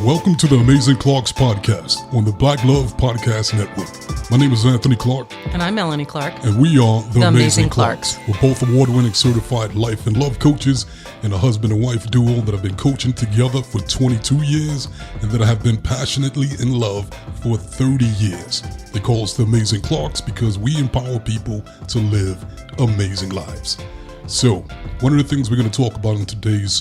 Welcome to the Amazing Clarks Podcast on the Black Love Podcast Network. My name is Anthony Clark. And I'm Melanie Clark. And we are the Amazing Clarks. We're both award-winning certified life and love coaches and a husband and wife duo that have been coaching together for 22 years and that have been passionately in love for 30 years. They call us the Amazing Clarks because we empower people to live amazing lives. So, one of the things we're going to talk about in today's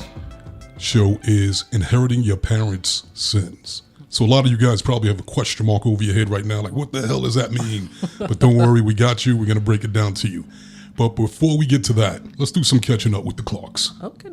show is inheriting your parents' sins. So a lot of you guys probably have a question mark over your head right now, like, what the hell does that mean? But don't worry, we got you. We're going to break it down to you. But before we get to that, let's do some catching up with the Clarks. Okay.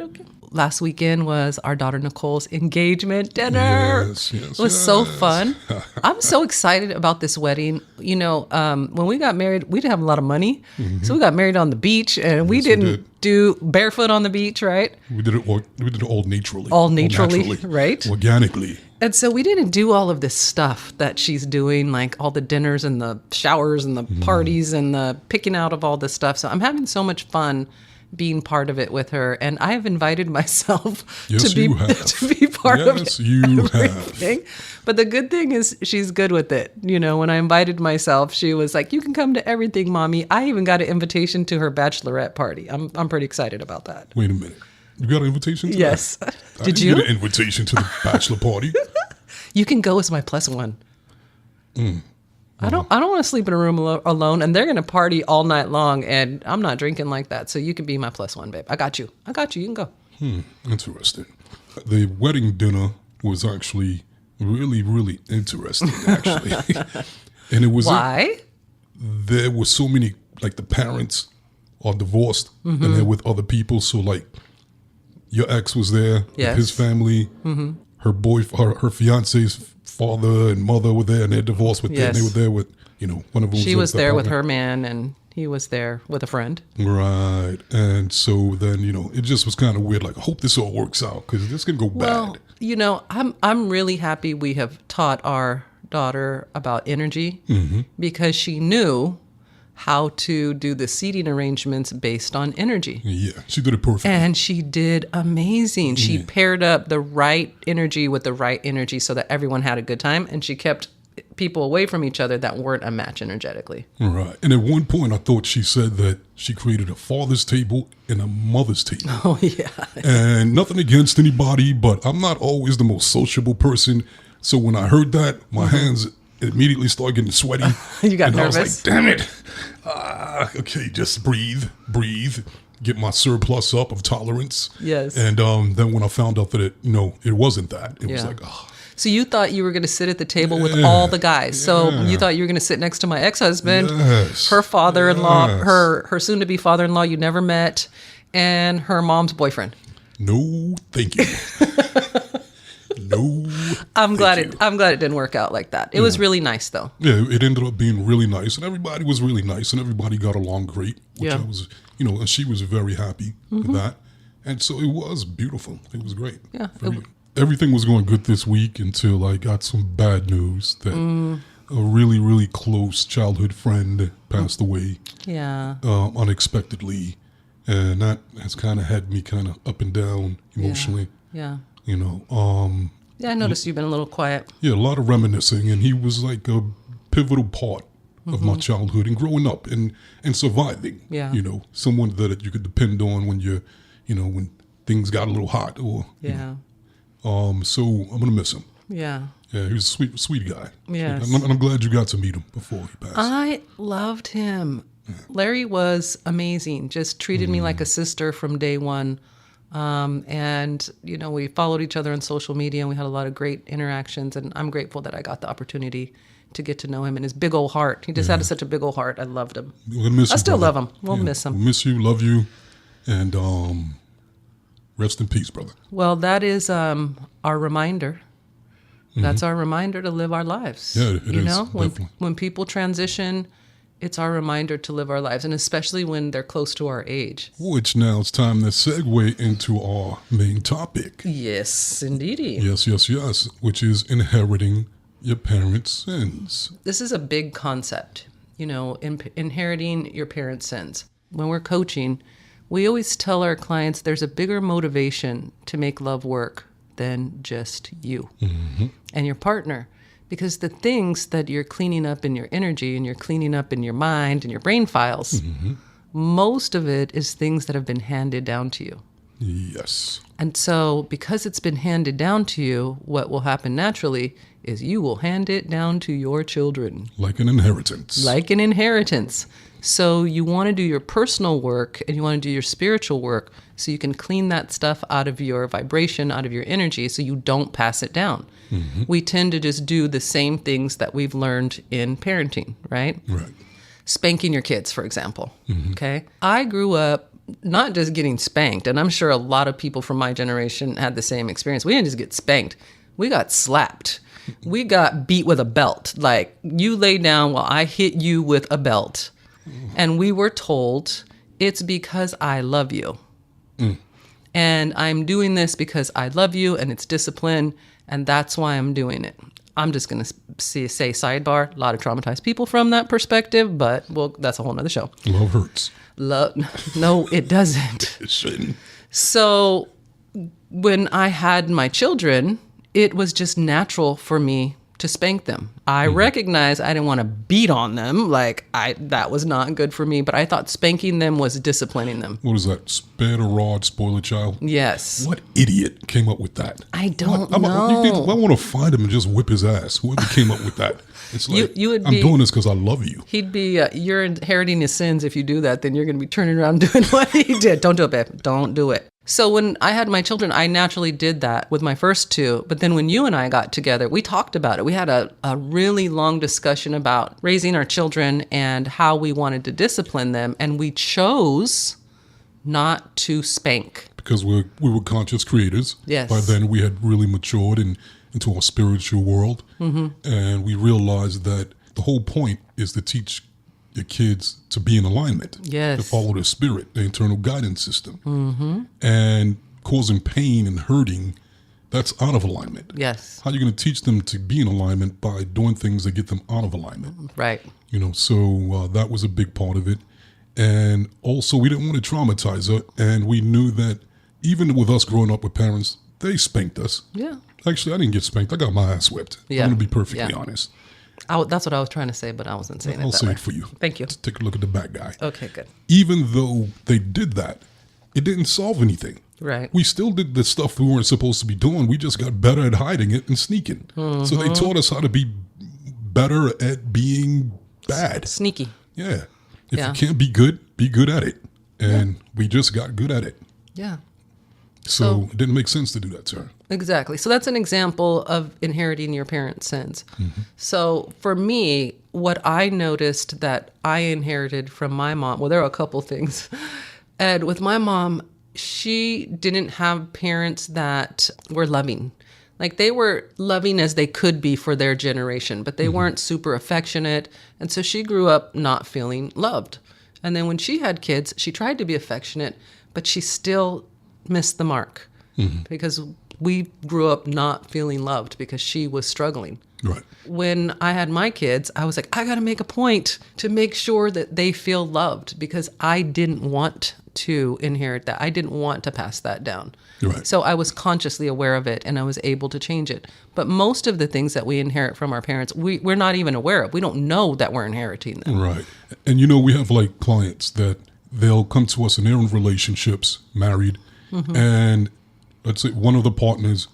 Last weekend was our daughter Nicole's engagement dinner. Yes, it was so fun. I'm so excited about this wedding. You know, when we got married, we didn't have a lot of money. Mm-hmm. So we got married on the beach, and we didn't do barefoot on the beach, right? We did it all naturally. All naturally, right? Organically. And so we didn't do all of this stuff that she's doing, like all the dinners and the showers and the parties and the picking out of all this stuff. So I'm having so much fun being part of it with her, and I have invited myself to be part of everything. But the good thing is she's good with it. You know, when I invited myself, she was like, "You can come to everything, Mommy." I even got an invitation to her bachelorette party. I'm pretty excited about that. Wait a minute. You got an invitation to Yes. that? Did you? Get an invitation to the bachelor party. You can go as my plus one. I don't want to sleep in a room alone, and they're going to party all night long, and I'm not drinking like that. So you can be my plus one, babe. I got you. You can go. Interesting. The wedding dinner was actually really, really interesting, actually. And it was... Why? There were so many, like the parents are divorced, and they're with other people. So like your ex was there with his family. Her fiance's father and mother were there, and they're divorced with them. And they were there with, one of them. She was there with her man, and he was there with a friend. Right. And so then, it just was kind of weird. Like, I hope this all works out because this can go bad. I'm really happy we have taught our daughter about energy because she knew how to do the seating arrangements based on energy. Yeah, she did it perfectly. And she did amazing. She paired up the right energy with the right energy so that everyone had a good time, and she kept people away from each other that weren't a match energetically. Right. And at one point, I thought she said that she created a father's table and a mother's table. Oh, yeah. And nothing against anybody, but I'm not always the most sociable person. So when I heard that, my hands immediately started getting sweaty. You got and nervous? I was like, damn it. Okay, just breathe. Get my surplus up of tolerance. Yes. And then when I found out that it wasn't that, it was like, oh. So you thought you were going to sit at the table with all the guys. So you thought you were going to sit next to my ex-husband, her father-in-law, her soon-to-be father-in-law you never met, and her mom's boyfriend. No, thank you. No, I'm glad it didn't work out like that. It was really nice though. Yeah, it ended up being really nice, and everybody was really nice, and everybody got along great. Which I was, and she was very happy with that, and so it was beautiful. It was great. Yeah, everything was going good this week until I got some bad news that a really, really close childhood friend passed away. Yeah, unexpectedly, and that has kind of had me kind of up and down emotionally. Yeah. I noticed you've been a little quiet. Yeah, a lot of reminiscing, and he was like a pivotal part of my childhood and growing up and surviving. Yeah. Someone that you could depend on when when things got a little hot or so I'm gonna miss him. Yeah. Yeah, he was a sweet guy. Yes. And I'm glad you got to meet him before he passed. I loved him. Yeah. Larry was amazing. Just treated me like a sister from day one. And we followed each other on social media, and we had a lot of great interactions, and I'm grateful that I got the opportunity to get to know him and his big old heart. He just had such a big old heart. I loved him. I still love him. We'll miss him. We'll miss you, love you, and rest in peace, brother. Well, that is our reminder. That's our reminder to live our lives. Yeah, it is. When people transition, it's our reminder to live our lives, and especially when they're close to our age. Which now it's time to segue into our main topic. Yes, indeedy. Yes. Which is inheriting your parents' sins. This is a big concept, inheriting your parents' sins. When we're coaching, we always tell our clients there's a bigger motivation to make love work than just you and your partner. Because the things that you're cleaning up in your energy and you're cleaning up in your mind and your brain files, most of it is things that have been handed down to you. Yes. And so because it's been handed down to you, what will happen naturally is you will hand it down to your children. Like an inheritance. Like an inheritance. So you want to do your personal work and you want to do your spiritual work so you can clean that stuff out of your vibration, out of your energy, so you don't pass it down. We tend to just do the same things that we've learned in parenting, right? Right. Spanking your kids, for example. Okay. I grew up not just getting spanked, and I'm sure a lot of people from my generation had the same experience. We didn't just get spanked. We got slapped. We got beat with a belt. Like, you lay down while I hit you with a belt. And we were told, it's because I love you. And I'm doing this because I love you, and it's discipline, and that's why I'm doing it. I'm just going to say sidebar, a lot of traumatized people from that perspective, but well, that's a whole nother show. Love hurts. No, it doesn't. It shouldn't. So when I had my children, it was just natural for me to spank them. I recognize I didn't want to beat on them. That was not good for me, but I thought spanking them was disciplining them. What is that? Spare a rod, spoil a child? Yes. What idiot came up with that? I don't I know. want to find him and just whip his ass. Whoever came up with that. It's like, I'm doing this because I love you. He'd be, you're inheriting his sins if you do that, then you're going to be turning around doing what he did. Don't do it, babe. Don't do it. So when I had my children, I naturally did that with my first two. But then when you and I got together, we talked about it. We had a really long discussion about raising our children and how we wanted to discipline them. And we chose not to spank. Because we were conscious creators. Yes. By then we had really matured into our spiritual world. And we realized that the whole point is to teach your kids to be in alignment, yes, to follow their spirit, the internal guidance system, and causing pain and hurting, that's out of alignment. Yes. How are you going to teach them to be in alignment? By doing things that get them out of alignment. Right. So that was a big part of it. And also we didn't want to traumatize her, and we knew that even with us growing up with parents, they spanked us. Yeah. Actually, I didn't get spanked. I got my ass whipped. Yeah. I'm going to be perfectly honest. That's what I was trying to say, but I wasn't saying it that way. I'll say it for you. Thank you. Let's take a look at the bad guy. Okay, good. Even though they did that, it didn't solve anything. Right. We still did the stuff we weren't supposed to be doing. We just got better at hiding it and sneaking. So they taught us how to be better at being bad. Sneaky. Yeah. If you can't be good at it. And we just got good at it. Yeah. So it didn't make sense to do that to her. Exactly. So that's an example of inheriting your parents' sins. So for me, what I noticed that I inherited from my mom, well, there are a couple things. And with my mom, she didn't have parents that were loving. Like, they were loving as they could be for their generation, but they weren't super affectionate. And so she grew up not feeling loved. And then when she had kids, she tried to be affectionate, but she still missed the mark because we grew up not feeling loved because she was struggling. Right. When I had my kids, I was like, I got to make a point to make sure that they feel loved because I didn't want to inherit that. I didn't want to pass that down. Right. So I was consciously aware of it and I was able to change it. But most of the things that we inherit from our parents, we're not even aware of. We don't know that we're inheriting them. Right. And we have like clients that they'll come to us in their own relationships, married, and let's say one of the partners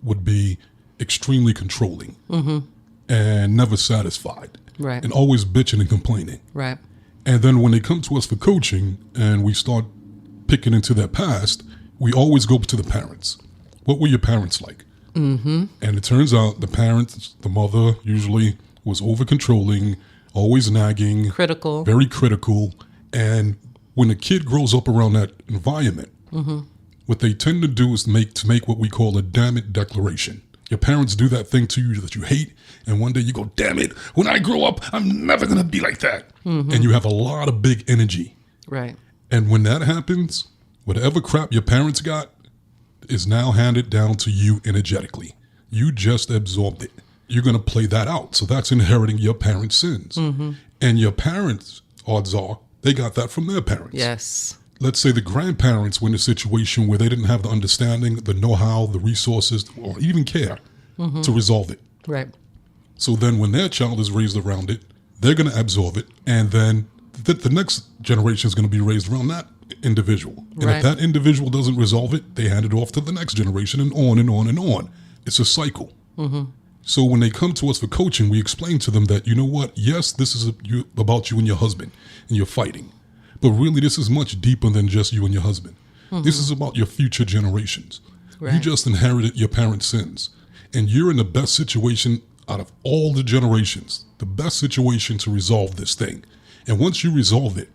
would be extremely controlling and never satisfied, Right. and always bitching and complaining. Right. And then when they come to us for coaching and we start picking into their past, we always go to the parents. What were your parents like? And it turns out the mother usually was over controlling, always nagging, Critical. very critical. And when a kid grows up around that environment, what they tend to do is to make what we call a damn it declaration. Your parents do that thing to you that you hate, and one day you go, damn it, when I grow up, I'm never going to be like that. And you have a lot of big energy. Right. And when that happens, whatever crap your parents got is now handed down to you energetically. You just absorbed it. You're going to play that out. So that's inheriting your parents' sins. And your parents, odds are, they got that from their parents. Yes. let's say the grandparents were in a situation where they didn't have the understanding, the know-how, the resources, or even care to resolve it. Right. So then when their child is raised around it, they're going to absorb it. And then the next generation is going to be raised around that individual. And Right. if that individual doesn't resolve it, they hand it off to the next generation and on and on and on. It's a cycle. So when they come to us for coaching, we explain to them that, you know what? Yes, this is about you and your husband and you're fighting. But really, this is much deeper than just you and your husband. This is about your future generations. Right. You just inherited your parents' sins. And you're in the best situation out of all the generations, the best situation to resolve this thing. And once you resolve it,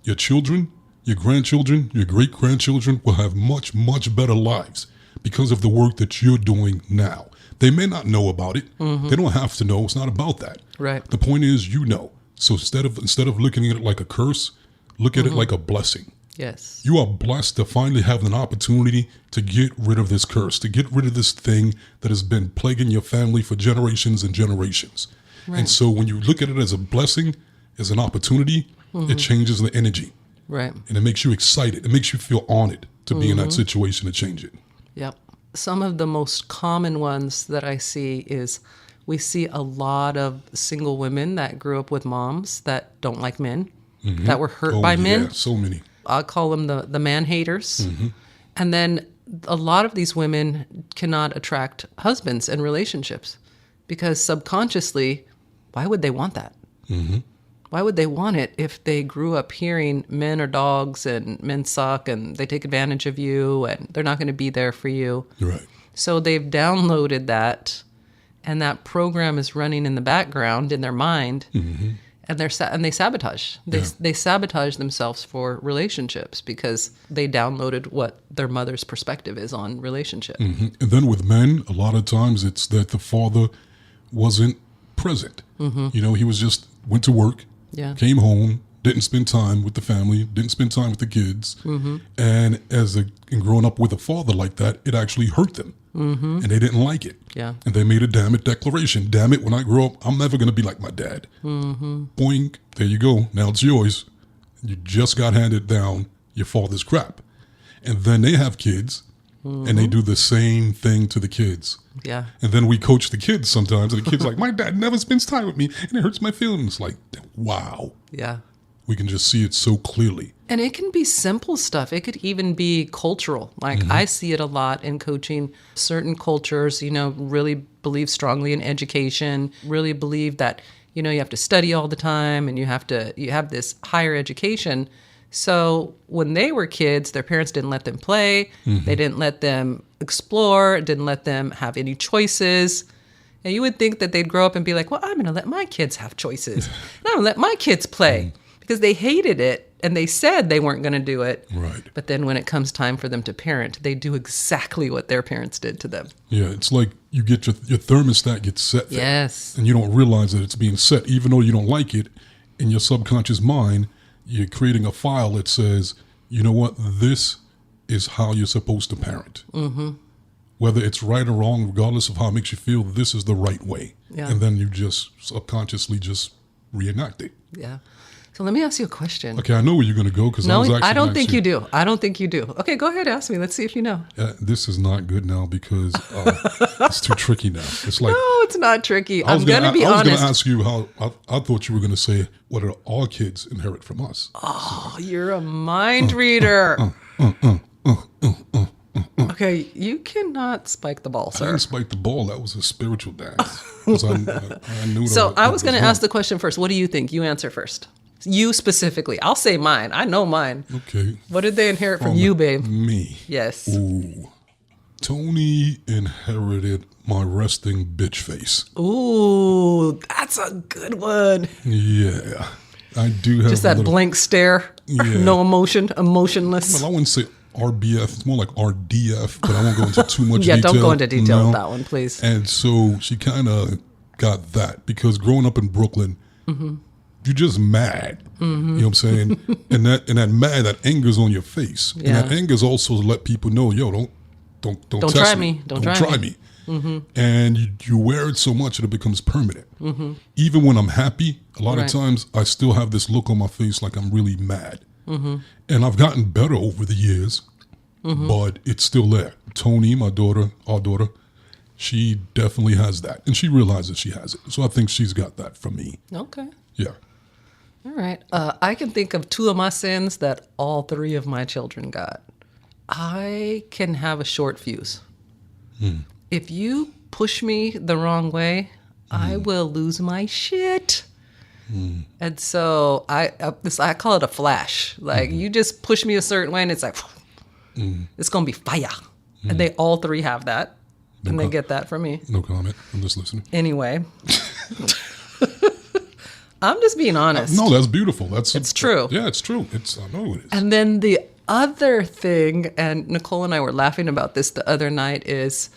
your children, your grandchildren, your great-grandchildren will have much, much better lives because of the work that you're doing now. They may not know about it. They don't have to know. It's not about that. Right. The point is, you know. So instead of looking at it like a curse, look at it like a blessing. Yes. You are blessed to finally have an opportunity to get rid of this curse, to get rid of this thing that has been plaguing your family for generations and generations. Right. And so when you look at it as a blessing, as an opportunity, it changes the energy. Right. And it makes you excited. It makes you feel honored to be in that situation to change it. Yep. Some of the most common ones that I see is we see a lot of single women that grew up with moms that don't like men, that were hurt by men. Yeah, so many. I call them the man haters. And then a lot of these women cannot attract husbands in relationships because subconsciously, why would they want that? Why would they want it if they grew up hearing men are dogs and men suck and they take advantage of you and they're not going to be there for you? Right. So they've downloaded that, and that program is running in the background in their mind, and they sabotage. They sabotage themselves for relationships because they downloaded what their mother's perspective is on relationship. And then with men, a lot of times it's that the father wasn't present. You know, he was just went to work, came home, didn't spend time with the family, didn't spend time with the kids. And and growing up with a father like that, it actually hurt them. And they didn't like it. Yeah. And they made a damn it declaration. Damn it, when I grow up, I'm never going to be like my dad. Boing, there you go. Now it's yours. You just got handed down your father's crap. And then they have kids, and they do the same thing to the kids. Yeah. And then we coach the kids sometimes, and the kid's like, my dad never spends time with me, and it hurts my feelings. Like, wow. Yeah. We can just see it so clearly. And it can be simple stuff. It could even be cultural. Like I see it a lot in coaching. Certain cultures, really believe strongly in education, really believe that, you have to study all the time and you have this higher education. So when they were kids, their parents didn't let them play. They didn't let them explore, didn't let them have any choices. And you would think that they'd grow up and be like, well, I'm going to let my kids have choices. And I'm going to let my kids play. Because they hated it and they said they weren't going to do it. Right. But then when it comes time for them to parent, they do exactly what their parents did to them. Yeah, it's like you get your thermostat gets set there. Yes. And you don't realize that it's being set, even though you don't like it. In your subconscious mind, you're creating a file that says, you know what, this is how you're supposed to parent. Whether it's right or wrong, regardless of how it makes you feel, this is the right way. Yeah. And then you just subconsciously just reenact it. Yeah. So let me ask you a question. Okay, I know where you're going to go because No, I don't think you do. I don't think you do. Okay, go ahead, ask me. Let's see if you know. This is not good now because it's too tricky now. It's like No, it's not tricky. I'm going to be I was going honest. to ask you how I thought you were going to say what are our kids inherit from us. Oh, you're a mind reader. Okay, you cannot spike the ball, I sir. didn't spike the ball. That was a spiritual dance. 'Cause I knew So that I was going to wrong. ask the question first. What do you think? You answer first. You specifically. I'll say mine. I know mine. Okay. What did they inherit from you, babe? Me. Yes. Ooh. Tony inherited my resting bitch face. Ooh, that's a good one. Yeah. I do have Just a that little, blank stare. Yeah. No emotion, emotionless. Well, I wouldn't say RBF. It's more like RDF, but I won't go into too much Yeah, detail. don't go into detail No. with that one, please. And so she kind of got that because growing up in Brooklyn, you're just mad. You know what I'm saying? and that mad, that anger's on your face. Yeah. And that anger's also to let people know, yo, don't Don't test try me. me. Don't try me. And you wear it so much that it becomes permanent. Even when I'm happy, a lot Right. of times I still have this look on my face like I'm really mad. And I've gotten better over the years, but it's still there. Tony, our daughter, she definitely has that. And she realizes she has it. So I think she's got that from me. Okay. Yeah. All right. I can think of 2 of my sins that all 3 of my children got. I can have a short fuse. If you push me the wrong way, I will lose my shit. And so I call it a flash. Like you just push me a certain way and it's like, it's going to be fire. And they all 3 have that. And they get that from me. No comment. I'm just listening. Anyway. I'm just being honest. No, that's beautiful. It's true. Yeah, it's true. I know it is. And then the other thing, and Nicole and I were laughing about this the other night, is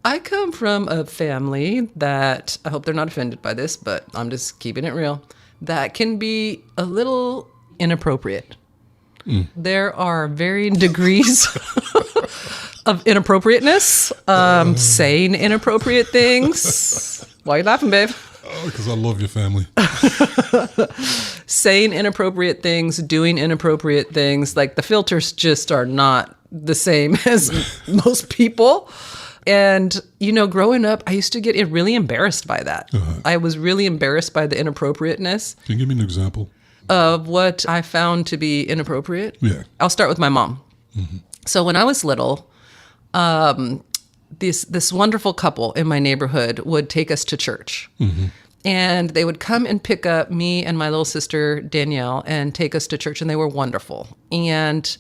I come from a family that, I hope they're not offended by this, but I'm just keeping it real, that can be a little inappropriate. There are varying degrees of inappropriateness, saying inappropriate things. Why are you laughing, babe? Because I love your family. Saying inappropriate things, doing inappropriate things. Like the filters just are not the same as most people. And, growing up, I used to get really embarrassed by that. I was really embarrassed by the inappropriateness. Can you give me an example? Of what I found to be inappropriate? Yeah. I'll start with my mom. So when I was little, this wonderful couple in my neighborhood would take us to church. And they would come and pick up me and my little sister, Danielle, and take us to church. And they were wonderful. And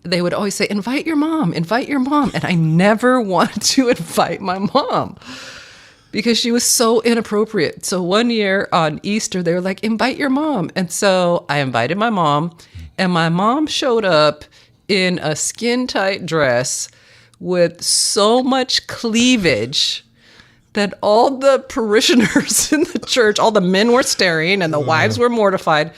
they would always say, invite your mom. And I never wanted to invite my mom because she was so inappropriate. So one year on Easter, they were like, invite your mom. And so I invited my mom. And my mom showed up in a skin-tight dress with so much cleavage that all the parishioners in the church, all the men were staring and the wives were mortified.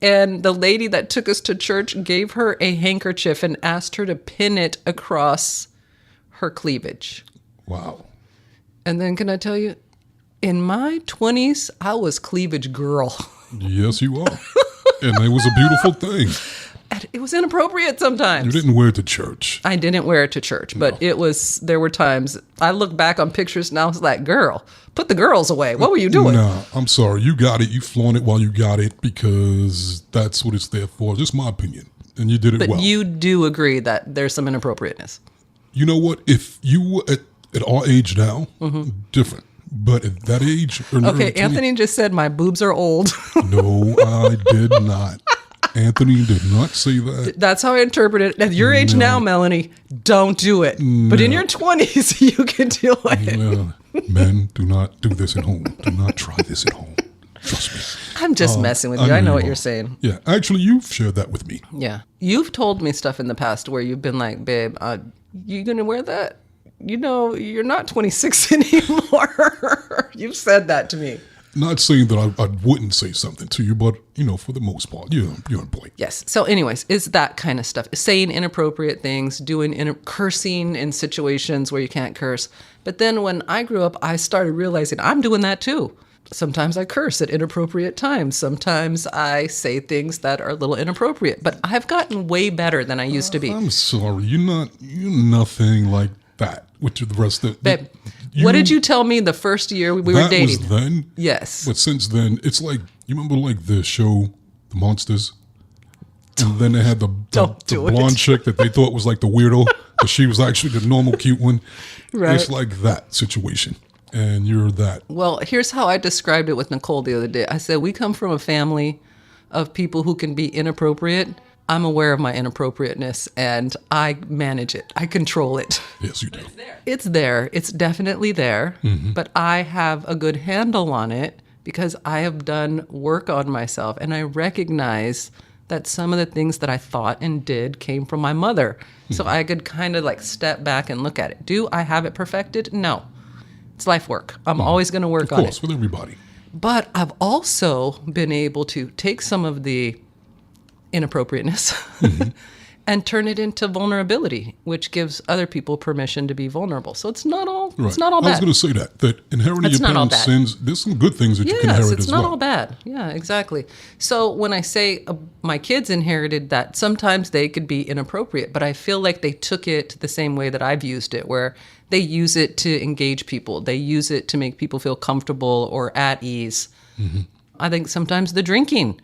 And the lady that took us to church gave her a handkerchief and asked her to pin it across her cleavage. Wow. And then can I tell you, in my 20s, I was cleavage girl. Yes, you are. And it was a beautiful thing. And it was inappropriate sometimes. You didn't wear it to church. I didn't wear it to church, but there were times I look back on pictures and I was like, girl, put the girls away. What were you doing? No, I'm sorry. You got it. You flaunt it while you got it because that's what it's there for. Just my opinion. And you did it well. But you do agree that there's some inappropriateness. You know what? If you were at our age now, different. But at that age... Okay, Anthony just said my boobs are old. No, I did not. Anthony did not say that. That's how I interpret it. At your age now, Melanie, don't do it. No. But in your 20s, you can do it. No. Men, do not do this at home. Do not try this at home. Trust me. I'm just messing with you. I know what you're saying. Yeah, actually, you've shared that with me. Yeah. You've told me stuff in the past where you've been like, babe, you going to wear that? You're not 26 anymore. You've said that to me. Not saying that I wouldn't say something to you, but, for the most part, you're on point. Yes. So anyways, it's that kind of stuff. Saying inappropriate things, cursing in situations where you can't curse. But then when I grew up, I started realizing I'm doing that too. Sometimes I curse at inappropriate times. Sometimes I say things that are a little inappropriate. But I've gotten way better than I used to be. I'm sorry. You're nothing like that with the rest of Babe, what did you tell me the first year we were dating? That was then? Yes. But since then, it's like, you remember like the show, The Monsters? And then they had the blonde chick that they thought was like the weirdo, but she was actually the normal cute one. Right. It's like that situation. And you're that. Well, here's how I described it with Nicole the other day. I said, we come from a family of people who can be inappropriate. I'm aware of my inappropriateness and I manage it. I control it. Yes, you do. It's there. It's definitely there. But I have a good handle on it because I have done work on myself and I recognize that some of the things that I thought and did came from my mother. So I could kind of like step back and look at it. Do I have it perfected? No. It's life work. I'm always going to work on it. Of course, with everybody. But I've also been able to take some of the inappropriateness and turn it into vulnerability, which gives other people permission to be vulnerable. So it's not all Right. it's not all I was bad. going to say that inheriting It's your not all parents' bad. sins, there's some good things that you can Yes, inherit it's as not well. all bad. Yeah, exactly. So when I say my kids inherited that, sometimes they could be inappropriate, but I feel like they took it the same way that I've used it, where they use it to engage people. They use it to make people feel comfortable or at ease. Mm-hmm. I think sometimes the drinking.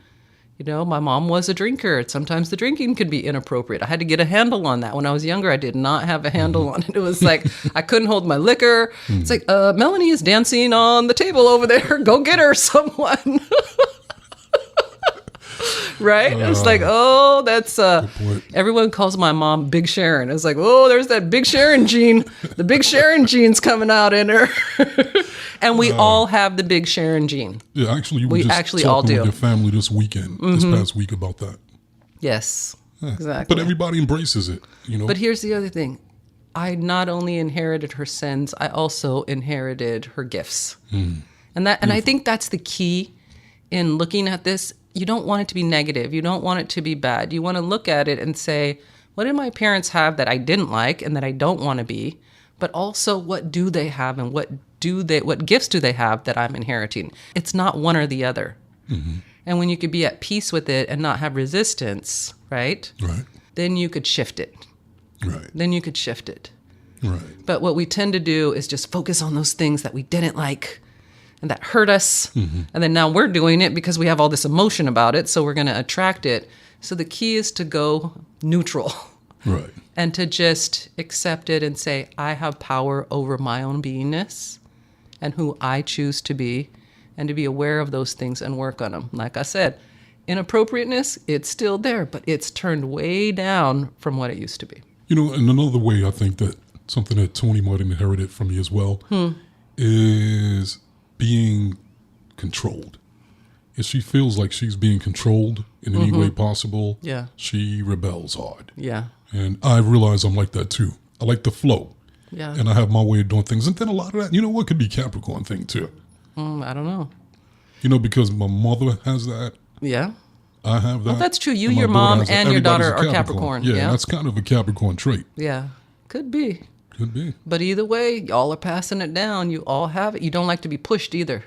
My mom was a drinker. Sometimes the drinking could be inappropriate. I had to get a handle on that. When I was younger, I did not have a handle on it. It was like, I couldn't hold my liquor. It's like, Melanie is dancing on the table over there. Go get her, someone. Right? It's like, that's, point. everyone calls my mom Big Sharon. It's like, there's that Big Sharon gene. The Big Sharon gene's coming out in her. And we all have the Big Sharon gene. Yeah, actually, you were just actually talking all do. with your family this weekend, this past week about that. Yes, Yeah. exactly. But everybody embraces it, But here's the other thing. I not only inherited her sins, I also inherited her gifts. And I think that's the key in looking at this. You don't want it to be negative. You don't want it to be bad. You want to look at it and say, what did my parents have that I didn't like and that I don't want to be? But also, what do they have and what gifts do they have that I'm inheriting? It's not one or the other. Mm-hmm. And when you could be at peace with it and not have resistance, right? Right. Then you could shift it. Right. Then you could shift it. Right. But what we tend to do is just focus on those things that we didn't like and that hurt us. Mm-hmm. And then now we're doing it because we have all this emotion about it. So we're going to attract it. So the key is to go neutral Right. and to just accept it and say, I have power over my own beingness and who I choose to be, and to be aware of those things and work on them. Like I said, inappropriateness, it's still there, but it's turned way down from what it used to be. And another way I think that something that Tony might have inherited from me as well is being controlled. If she feels like she's being controlled in any way possible, Yeah. she rebels hard. Yeah. And I realize I'm like that too. I like the flow. Yeah. And I have my way of doing things. And then a lot of that, what could be Capricorn thing too. I don't know. Because my mother has that. Yeah. I have that. Well, that's true. You, and my your daughter mom, has that. and your Everybody's daughter a are Capricorn. Yeah, Yeah. that's kind of a Capricorn trait. Yeah. Could be. Could be. But either way, y'all are passing it down. You all have it. You don't like to be pushed either.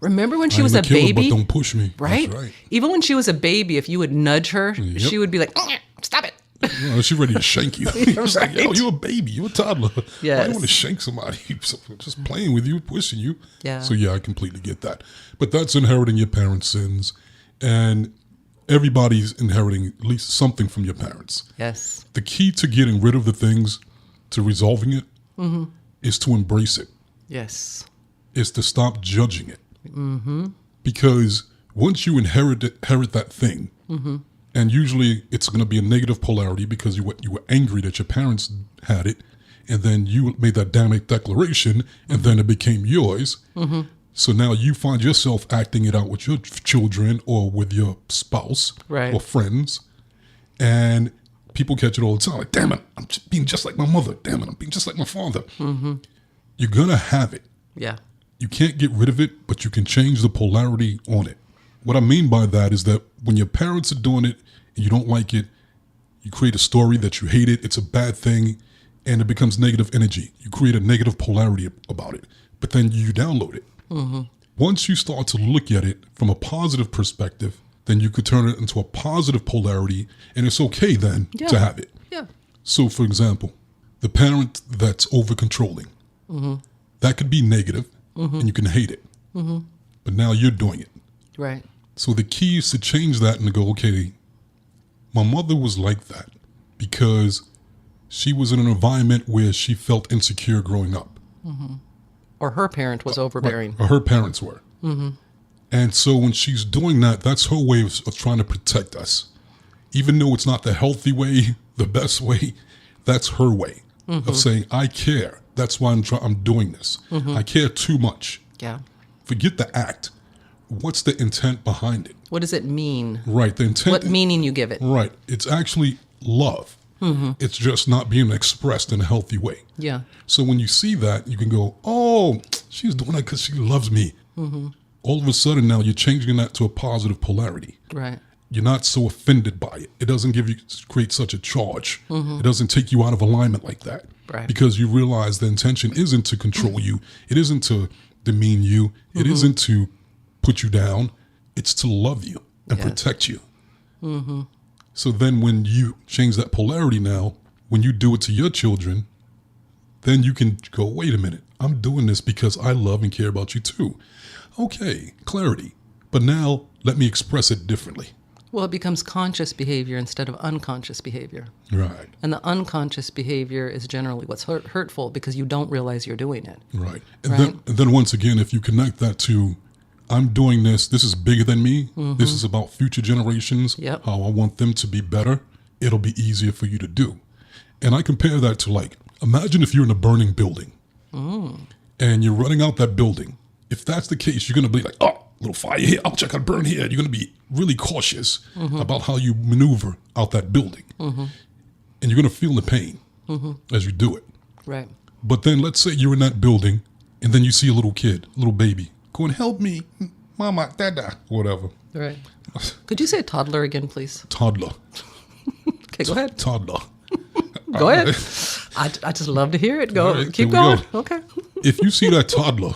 Remember when she was a baby? But don't push me. Right? That's right. Even when she was a baby, if you would nudge her, she would be like, stop it. She's ready to shank you. She's like, yo, Right. you're a baby. You're a toddler. Why Yes. do you want to shank somebody? Just playing with you, pushing you. Yeah. So, yeah, I completely get that. But that's inheriting your parents' sins. And everybody's inheriting at least something from your parents. Yes. The key to getting rid of the things, to resolving it, is to embrace it. Yes. Is to stop judging it. Because once you inherit that thing, and usually it's going to be a negative polarity because you were angry that your parents had it, and then you made that damning declaration, and then it became yours. So now you find yourself acting it out with your children or with your spouse Right. or friends, and people catch it all the time. Like, damn it, I'm being just like my mother. Damn it, I'm being just like my father. You're going to have it. Yeah. You can't get rid of it, but you can change the polarity on it. What I mean by that is that when your parents are doing it and you don't like it, you create a story that you hate it, it's a bad thing, and it becomes negative energy. You create a negative polarity about it, but then you download it. Once you start to look at it from a positive perspective, then you could turn it into a positive polarity, and it's okay then to have it. Yeah. So, for example, the parent that's over-controlling, that could be negative, and you can hate it. But now you're doing it. Right. So the key is to change that and to go, okay, my mother was like that because she was in an environment where she felt insecure growing up. Or her parent was overbearing. Or her parents were. And so when she's doing that, that's her way of trying to protect us. Even though it's not the healthy way, the best way, that's her way of saying, I care. That's why I'm doing this. I care too much. Yeah. Forget the act. What's the intent behind it? What does it mean? Right. The intent. What meaning you give it? Right. It's actually love. It's just not being expressed in a healthy way. Yeah. So when you see that, you can go, oh, she's doing that because she loves me. All of a sudden now you're changing that to a positive polarity. Right. you're not so offended by it. It doesn't create such a charge. It doesn't take you out of alignment like that. Right. Because you realize the intention isn't to control you. It isn't to demean you. It isn't to put you down. It's to love you and protect you. So then when you change that polarity now, when you do it to your children, then you can go, wait a minute, I'm doing this because I love and care about you too. Okay, clarity. But now let me express it differently. Well, it becomes conscious behavior instead of unconscious behavior. Right. And the unconscious behavior is generally what's hurtful because you don't realize you're doing it. Right. And then once again, if you connect that to, I'm doing this is bigger than me. This is about future generations, how I want them to be better. It'll be easier for you to do. And I compare that to, like, imagine if you're in a burning building and you're running out that building. If that's the case, you're going to be like, oh, little fire here. I'll check out burn here. You're going to be really cautious about how you maneuver out that building. And you're going to feel the pain as you do it. Right. But then let's say you're in that building and then you see a little kid, little baby, going, help me, mama, dada, whatever. Right. Could you say toddler again, please? Toddler. Okay, go ahead. Toddler. Go ahead. I just love to hear it. Go. Right, Keep going. Go. Okay. If you see that toddler,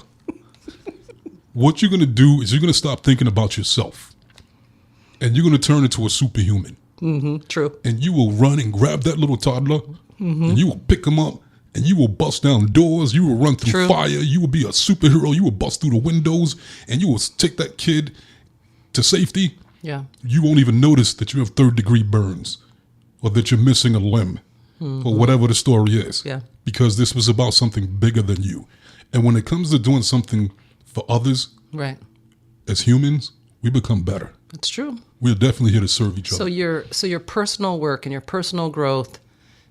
what you're going to do is you're going to stop thinking about yourself. And you're going to turn into a superhuman. True. And you will run and grab that little toddler. And you will pick him up. And you will bust down doors. You will run through fire. You will be a superhero. You will bust through the windows. And you will take that kid to safety. Yeah. You won't even notice that you have third-degree burns. Or that you're missing a limb. Or whatever the story is. Yeah. Because this was about something bigger than you. And when it comes to doing something for others, right, as humans, we become better. That's true. We're definitely here to serve each other. So your personal work and your personal growth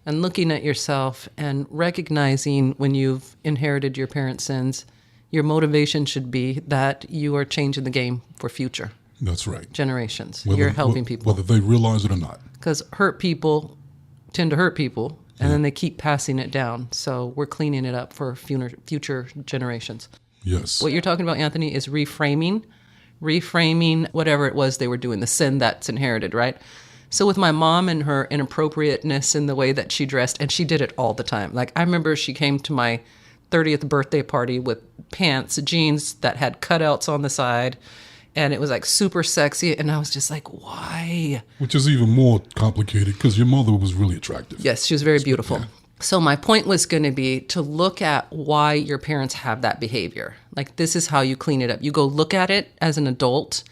and looking at yourself and recognizing when you've inherited your parents' sins, your motivation should be that you are changing the game for future. That's right. Generations. You're helping people. Whether they realize it or not. Because hurt people tend to hurt people, and then they keep passing it down. So we're cleaning it up for future generations. Yes. What you're talking about, Anthony, is reframing whatever it was they were doing, the sin that's inherited, right? So with my mom and her inappropriateness in the way that she dressed, and she did it all the time. Like, I remember she came to my 30th birthday party with jeans that had cutouts on the side, and it was like super sexy, and I was just like, why? Which is even more complicated because your mother was really attractive. Yes, she was very beautiful. Yeah. So my point was going to be to look at why your parents have that behavior. Like, this is how you clean it up. You go look at it as an adult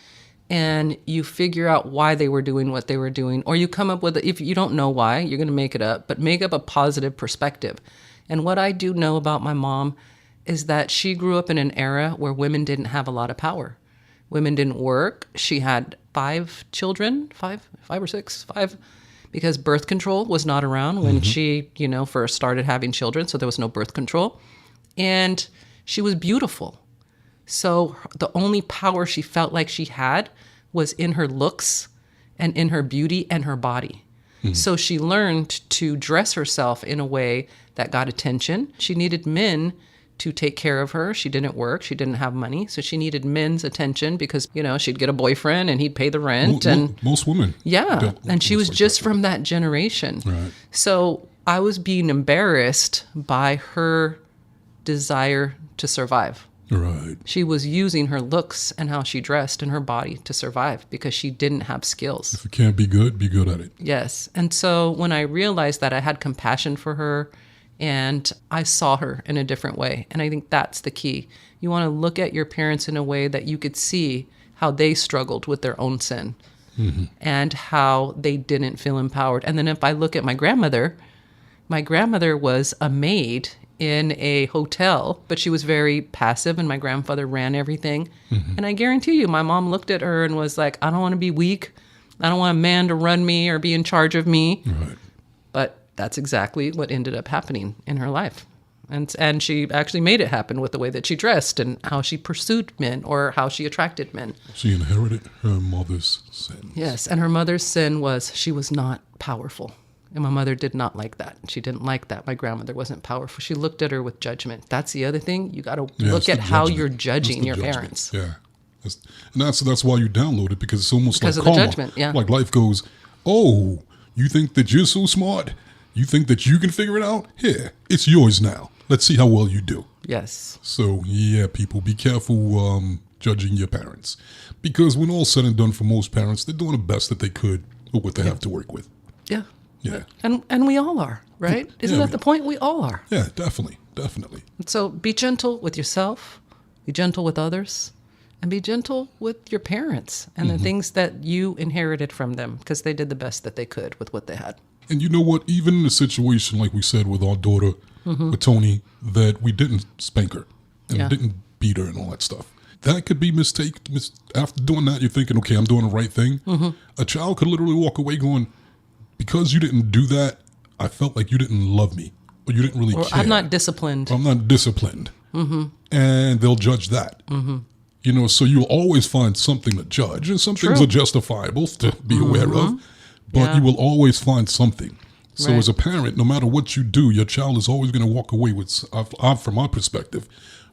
and you figure out why they were doing what they were doing. Or you come up with, if you don't know why, you're going to make it up, but make up a positive perspective. And what I do know about my mom is that she grew up in an era where women didn't have a lot of power. Women didn't work. She had 5 children, five or six, because birth control was not around when she, first started having children. So there was no birth control. And she was beautiful. So the only power she felt like she had was in her looks and in her beauty and her body. So she learned to dress herself in a way that got attention. She needed men to take care of her. She didn't work. She didn't have money. So she needed men's attention because, she'd get a boyfriend and he'd pay the rent. Most women. Yeah. And she was like just from that generation. Right. So I was being embarrassed by her desire to survive. Right. She was using her looks and how she dressed and her body to survive because she didn't have skills. If you can't be good at it. Yes. And so when I realized that, I had compassion for her. And I saw her in a different way. And I think that's the key. You want to look at your parents in a way that you could see how they struggled with their own sin and how they didn't feel empowered. And then if I look at my grandmother was a maid in a hotel, but she was very passive and my grandfather ran everything. And I guarantee you, my mom looked at her and was like, I don't want to be weak. I don't want a man to run me or be in charge of me. Right. But that's exactly what ended up happening in her life. And she actually made it happen with the way that she dressed and how she pursued men or how she attracted men. She inherited her mother's sin. Yes, and her mother's sin was she was not powerful. And my mother did not like that. She didn't like that. My grandmother wasn't powerful. She looked at her with judgment. That's the other thing. You got to look at how you're judging your parents. Yeah. That's why you download it, because it's almost Because like of the karma. judgment, yeah. Like life goes, oh, you think that you're so smart? You think that you can figure it out? Here, it's yours now. Let's see how well you do. Yes. So, yeah, people, be careful judging your parents. Because when all's said and done, for most parents, they're doing the best that they could with what they have to work with. Yeah. Yeah. And we all are, right? Isn't that the point? We all are. Yeah, definitely. Definitely. So be gentle with yourself, be gentle with others, and be gentle with your parents and the things that you inherited from them, because they did the best that they could with what they had. And you know what? Even in a situation like we said with our daughter, with Tony, that we didn't spank her and didn't beat her and all that stuff. That could be after doing that, you're thinking, okay, I'm doing the right thing. A child could literally walk away going, because you didn't do that, I felt like you didn't love me, or you didn't really care. I'm not disciplined. I'm not disciplined. And they'll judge that. You know, so you'll always find something to judge. And some things are justifiable to be aware of, but you will always find something. So as a parent, no matter what you do, your child is always going to walk away with, from my perspective,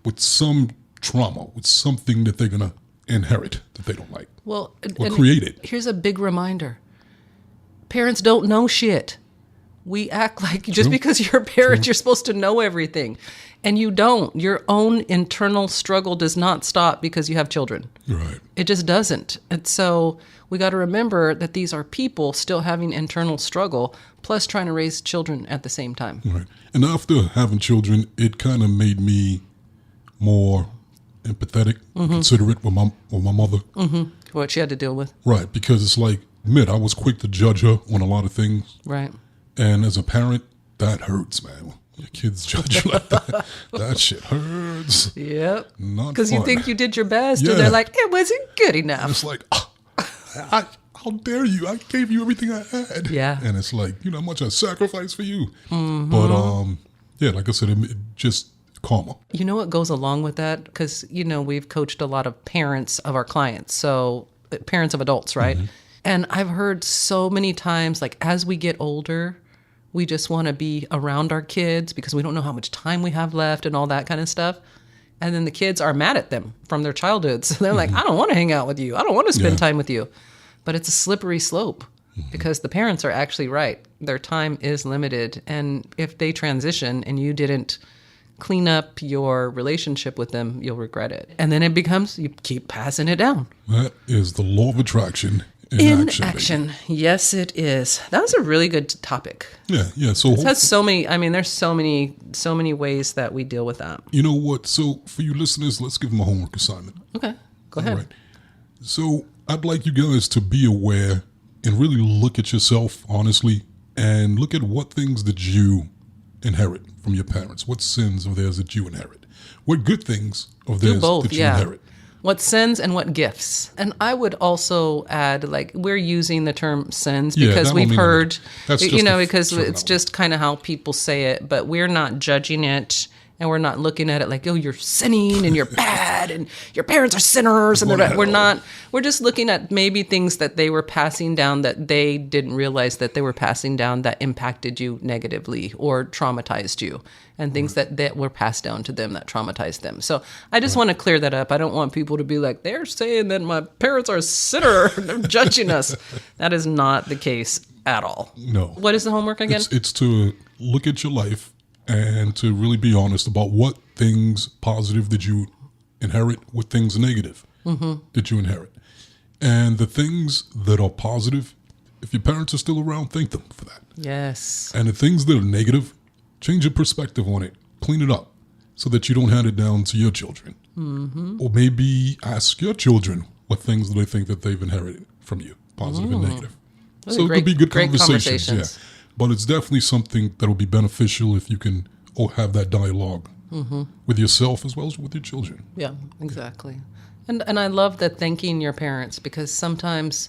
with some trauma, with something that they're going to inherit that they don't like. Well, or create it. Here's a big reminder. Parents don't know shit. We act like just because you're a parent, you're supposed to know everything. And you don't. Your own internal struggle does not stop because you have children. Right. It just doesn't. And so we got to remember that these are people still having internal struggle, plus trying to raise children at the same time. Right. And after having children, it kind of made me more empathetic, considerate with my mother. What she had to deal with. Right. Because it's like, I was quick to judge her on a lot of things. Right. And as a parent, that hurts, man. Your kids judge you like that. That shit hurts. Yep. Not because you fun. think you did your best, and they're like, it wasn't good enough. And it's like, how dare you? I gave you everything I had. Yeah. And it's like, you know how much I sacrificed for you. But, yeah, like I said, it just karma. You know what goes along with that? Because, you know, we've coached a lot of parents of our clients. So parents of adults, right? And I've heard so many times, like, as we get older, we just want to be around our kids because we don't know how much time we have left and all that kind of stuff. And then the kids are mad at them from their childhood. So they're like, I don't want to hang out with you. I don't want to spend time with you. But it's a slippery slope because the parents are actually right. Their time is limited. And if they transition and you didn't clean up your relationship with them, you'll regret it. And then it becomes, you keep passing it down. That is the law of attraction. In action. Yes, it is. That was a really good topic. Yeah. So it has so many. I mean, there's so many ways that we deal with that. You know what? So for you listeners, let's give them a homework assignment. Okay, go ahead. All right. So I'd like you guys to be aware and really look at yourself honestly, and look at what things did you inherit from your parents. What sins of theirs did you inherit? What good things of theirs did you inherit? What sins and what gifts. And I would also add, like, we're using the term sins because we've heard, you know, because it's just kind of how people say it, but we're not judging it. And we're not looking at it like, oh, you're sinning and you're bad and your parents are sinners. And we're just looking at maybe things that they were passing down that they didn't realize that they were passing down that impacted you negatively or traumatized you, and things that were passed down to them that traumatized them. So I just want to clear that up. I don't want people to be like, they're saying that my parents are a sinner. They're judging us. That is not the case at all. No. What is the homework again? It's to look at your life and to really be honest about what things positive did you inherit, what things negative did you inherit. And the things that are positive, if your parents are still around, thank them for that. Yes. And the things that are negative, change your perspective on it. Clean it up so that you don't hand it down to your children. Or maybe ask your children what things do they think that they've inherited from you, positive and negative. Really so it could be good conversations. Yeah. But it's definitely something that will be beneficial if you can have that dialogue with yourself as well as with your children. Yeah, exactly. And I love that thanking your parents, because sometimes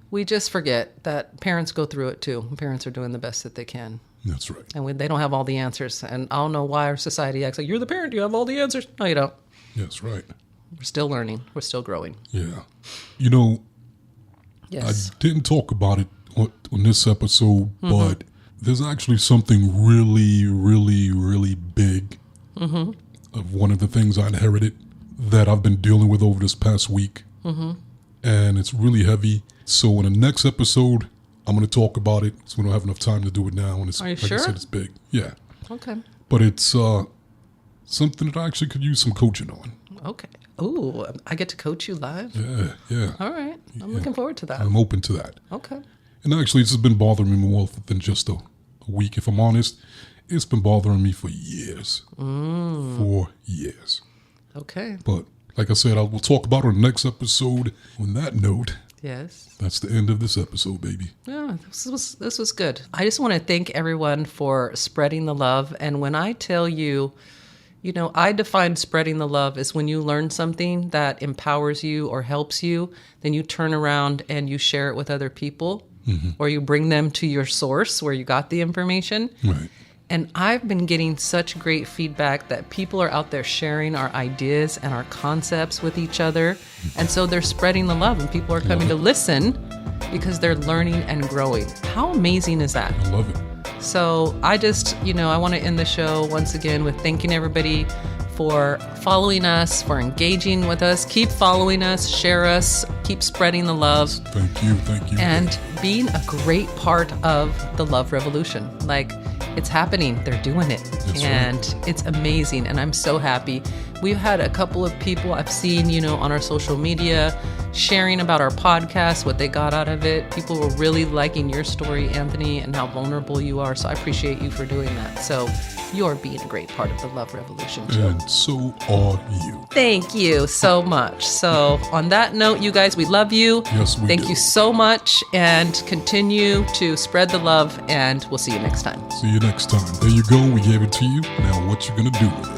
we just forget that parents go through it too. Parents are doing the best that they can. That's right. And they don't have all the answers. And I don't know why our society acts like, you're the parent, you have all the answers. No, you don't. That's right. We're still learning. We're still growing. Yeah. You know, yes. I didn't talk about it on this episode, but there's actually something really, really, really big of one of the things I inherited that I've been dealing with over this past week. And it's really heavy. So in the next episode, I'm going to talk about it. So we don't have enough time to do it now. And it's, Are you like sure? I said, it's big. Yeah. Okay. But it's something that I actually could use some coaching on. Okay. Ooh, I get to coach you live? Yeah. All right. I'm looking forward to that. I'm open to that. Okay. And actually, this has been bothering me more than just a week. If I'm honest, it's been bothering me for years. For years. Okay. But like I said, we'll talk about it on the next episode. On that note, Yes. that's the end of this episode, baby. Yeah, this was good. I just want to thank everyone for spreading the love. And when I tell you, I define spreading the love as when you learn something that empowers you or helps you, then you turn around and you share it with other people, or you bring them to your source where you got the information. Right. And I've been getting such great feedback that people are out there sharing our ideas and our concepts with each other. And so they're spreading the love, and people are coming to listen because they're learning and growing. How amazing is that? I love it. So I just, I want to end the show once again with thanking everybody for following us, for engaging with us. Keep following us, share us, keep spreading the love. Thank you. And being a great part of the love revolution. Like, it's happening. They're doing it. That's and right. It's amazing. And I'm so happy. We've had a couple of people I've seen, on our social media sharing about our podcast, what they got out of it. People were really liking your story, Anthony, and how vulnerable you are. So I appreciate you for doing that. So you're being a great part of the love revolution too. And so are you. Thank you so much. So on that note, you guys, we love you. Yes, we Thank do. you so much, and continue to spread the love, and we'll see you next time. See you next time. There you go. We gave it to you. Now what you going to do with it?